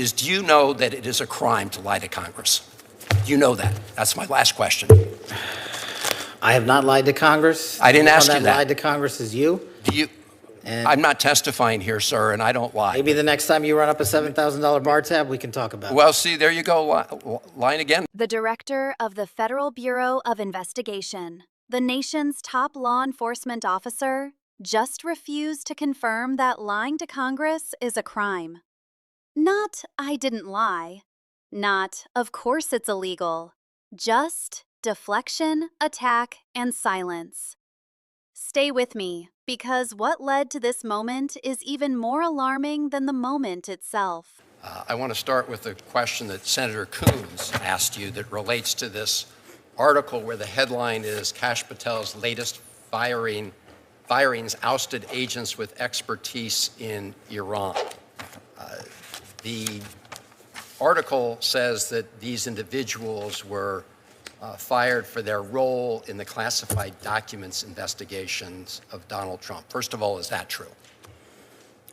is, do you know that it is a crime to lie to Congress? Do you know that? That's my last question. I have not lied to Congress. I didn't ask you that. that. Lied to Congress is you. Do you? And I'm not testifying here, sir, and I don't lie. maybe the next time you run up a $7,000 bar tab, we can talk about it. Well, see, there you go, lying again. The director of the Federal Bureau of Investigation, the nation's top law enforcement officer, just refused to confirm that lying to Congress is a crime. Not, I didn't lie. Not, of course it's illegal. Just deflection, attack, and silence. Stay with me, because what led to this moment is even more alarming than the moment itself. I want to start with a question that Senator Coons asked you that relates to this article where the headline is Kash Patel's latest firings ousted agents with expertise in Iran. The article says that these individuals were fired for their role in the classified documents investigations of Donald Trump. First of all, is that true?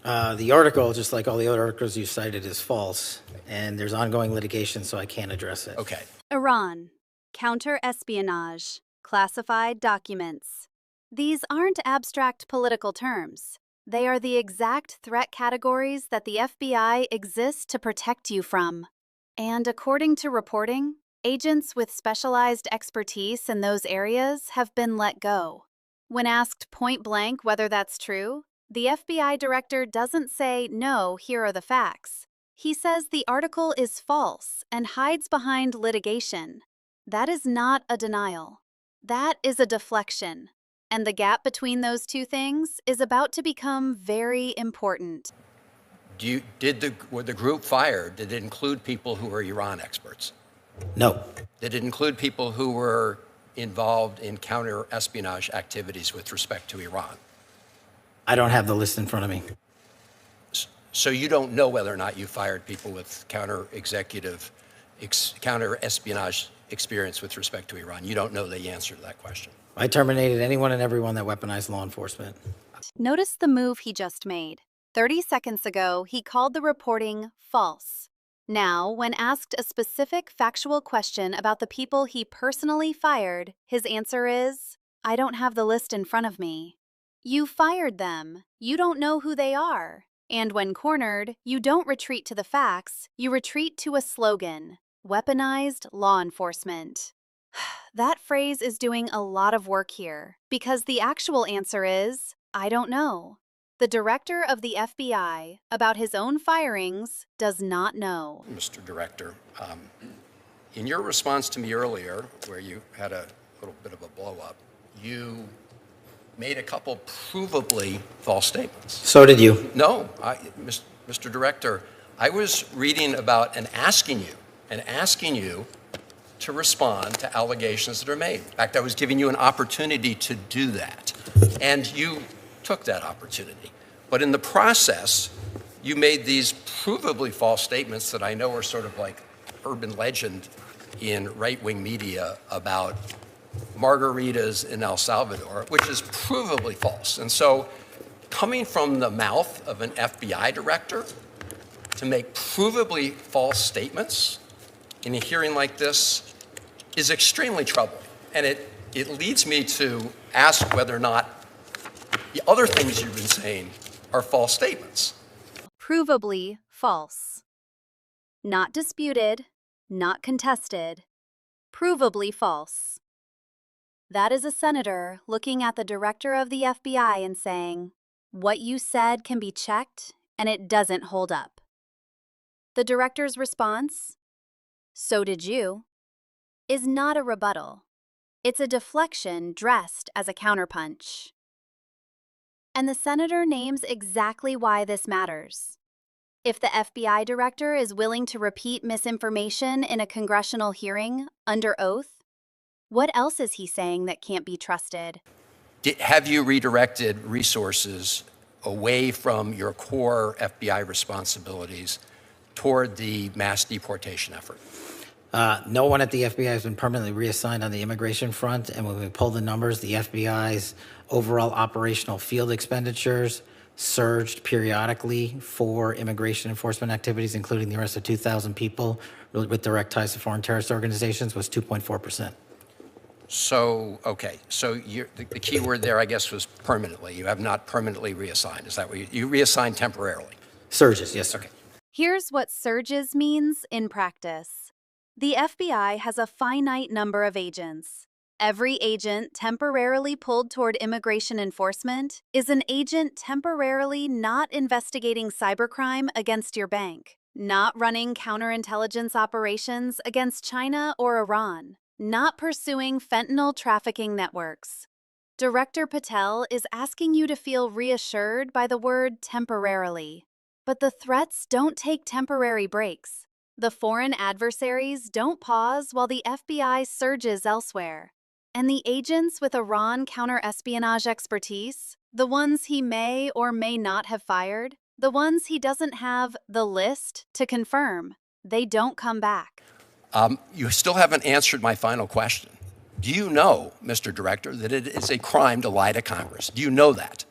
The article, just like all the other articles you cited, is false, and there's ongoing litigation, so I can't address it. Okay. Iran, counter-espionage, classified documents. These aren't abstract political terms. They are the exact threat categories that the FBI exists to protect you from. And according to reporting, agents with specialized expertise in those areas have been let go. When asked point blank whether that's true, the FBI director doesn't say, "No, here are the facts." He says the article is false and hides behind litigation. That is not a denial. That is a deflection. And the gap between those two things is about to become very important. Were the group fired? Did it include people who were Iran experts? No. Did it include people who were involved in counter-espionage activities with respect to Iran? I don't have the list in front of me. So you don't know whether or not you fired people with counter-espionage experience with respect to Iran. You don't know the answer to that question. I terminated anyone and everyone that weaponized law enforcement. Notice the move he just made. 30 seconds ago, he called the reporting false. Now, when asked a specific factual question about the people he personally fired, his answer is, "I don't have the list in front of me." You fired them. You don't know who they are. And when cornered, you don't retreat to the facts, you retreat to a slogan: weaponized law enforcement. That phrase is doing a lot of work here, because the actual answer is, I don't know. The director of the FBI, about his own firings, does not know. Mr. Director, in your response to me earlier, where you had a little bit of a blow-up, you made a couple provably false statements. So did you. No, Mr. Director, I was reading about and asking you to respond to allegations that are made. In fact, I was giving you an opportunity to do that, and you took that opportunity. But in the process, you made these provably false statements that I know are sort of like urban legend in right-wing media about margaritas in El Salvador, which is provably false. And so coming from the mouth of an FBI director to make provably false statements in a hearing like this is extremely troubling. And it leads me to ask whether or not the other things you've been saying are false statements. Provably false. Not disputed, not contested. Provably false. That is a senator looking at the director of the FBI and saying, what you said can be checked and it doesn't hold up. The director's response, so did you, is not a rebuttal. It's a deflection dressed as a counterpunch. And the senator names exactly why this matters. If the FBI director is willing to repeat misinformation in a congressional hearing under oath, what else is he saying that can't be trusted? Have you redirected resources away from your core FBI responsibilities toward the mass deportation effort? No one at the FBI has been permanently reassigned on the immigration front, and when we pull the numbers, the FBI's overall operational field expenditures surged periodically for immigration enforcement activities, including the arrest of 2,000 people with direct ties to foreign terrorist organizations, was 2.4%. So, okay, so the key word there, I guess, was permanently. You have not permanently reassigned. Is that what you reassigned temporarily? Surges, yes, sir. Okay. Here's what surges means in practice. The FBI has a finite number of agents. Every agent temporarily pulled toward immigration enforcement is an agent temporarily not investigating cybercrime against your bank, not running counterintelligence operations against China or Iran, not pursuing fentanyl trafficking networks. Director Patel is asking you to feel reassured by the word temporarily. But the threats don't take temporary breaks. The foreign adversaries don't pause while the FBI surges elsewhere. And the agents with Iran counter-espionage expertise, the ones he may or may not have fired, the ones he doesn't have the list to confirm, they don't come back. You still haven't answered my final question. Do you know, Mr. Director, that it is a crime to lie to Congress? Do you know that?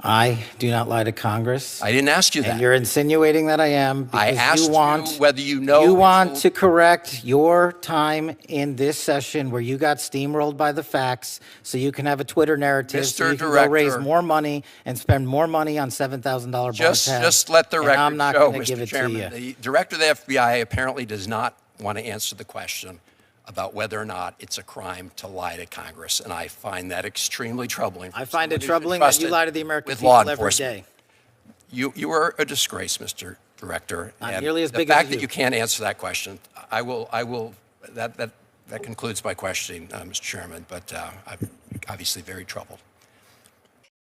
I do not lie to Congress. I didn't ask you that. And you're insinuating that I am because I asked you whether you know. You want to correct your time in this session where you got steamrolled by the facts so you can have a Twitter narrative so Mr. you can go Director, raise more money and spend more money on $7,000 bar just let the record I'm not show, going to give Mr. it Chairman. to you. The Director of the FBI apparently does not want to answer the question about whether or not it's a crime to lie to Congress, and I find that extremely troubling. I find it troubling that you lie to the American people every day. You are a disgrace, Mr. Director. Not and nearly as big the as fact you. that you can't answer that question, that concludes my questioning, Mr. Chairman, but I'm obviously very troubled.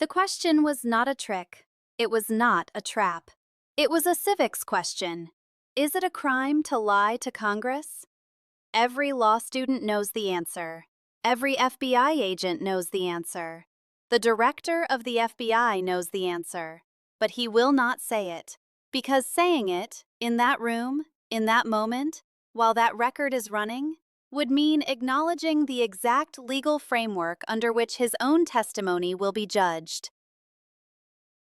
The question was not a trick. It was not a trap. It was a civics question. Is it a crime to lie to Congress? Every law student knows the answer. Every FBI agent knows the answer. The director of the FBI knows the answer. But he will not say it, because saying it, in that room, in that moment, while that record is running, would mean acknowledging the exact legal framework under which his own testimony will be judged.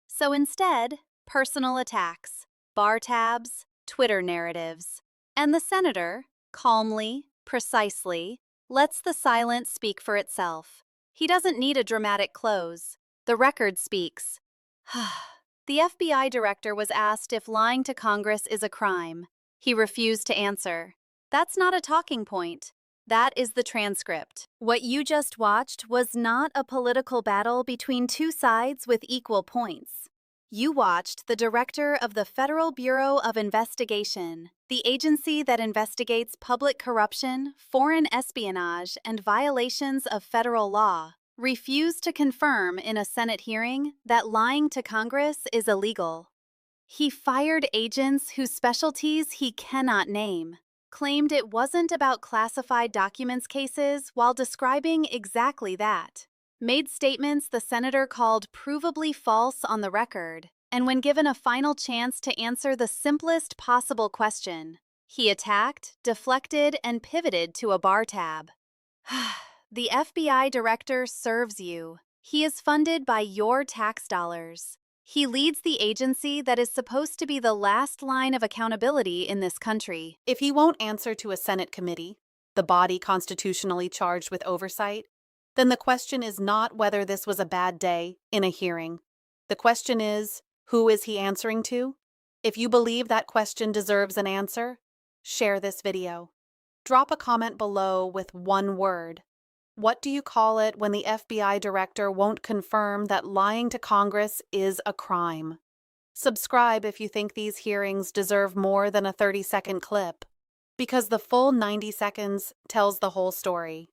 So instead, personal attacks, bar tabs, Twitter narratives. And the senator, calmly, precisely, lets the silence speak for itself. He doesn't need a dramatic close. The record speaks. The FBI director was asked if lying to Congress is a crime. He refused to answer. That's not a talking point. That is the transcript. What you just watched was not a political battle between two sides with equal points. You watched the director of the Federal Bureau of Investigation, the agency that investigates public corruption, foreign espionage, and violations of federal law, refuse to confirm in a Senate hearing that lying to Congress is illegal. He fired agents whose specialties he cannot name, claimed it wasn't about classified documents cases while describing exactly that, made statements the senator called provably false on the record, and when given a final chance to answer the simplest possible question, he attacked, deflected, and pivoted to a bar tab. The FBI director serves you. He is funded by your tax dollars. He leads the agency that is supposed to be the last line of accountability in this country. If he won't answer to a Senate committee, the body constitutionally charged with oversight, then the question is not whether this was a bad day in a hearing. The question is, who is he answering to? If you believe that question deserves an answer, share this video. Drop a comment below with one word. What do you call it when the FBI director won't confirm that lying to Congress is a crime? Subscribe if you think these hearings deserve more than a 30-second clip, because the full 90 seconds tells the whole story.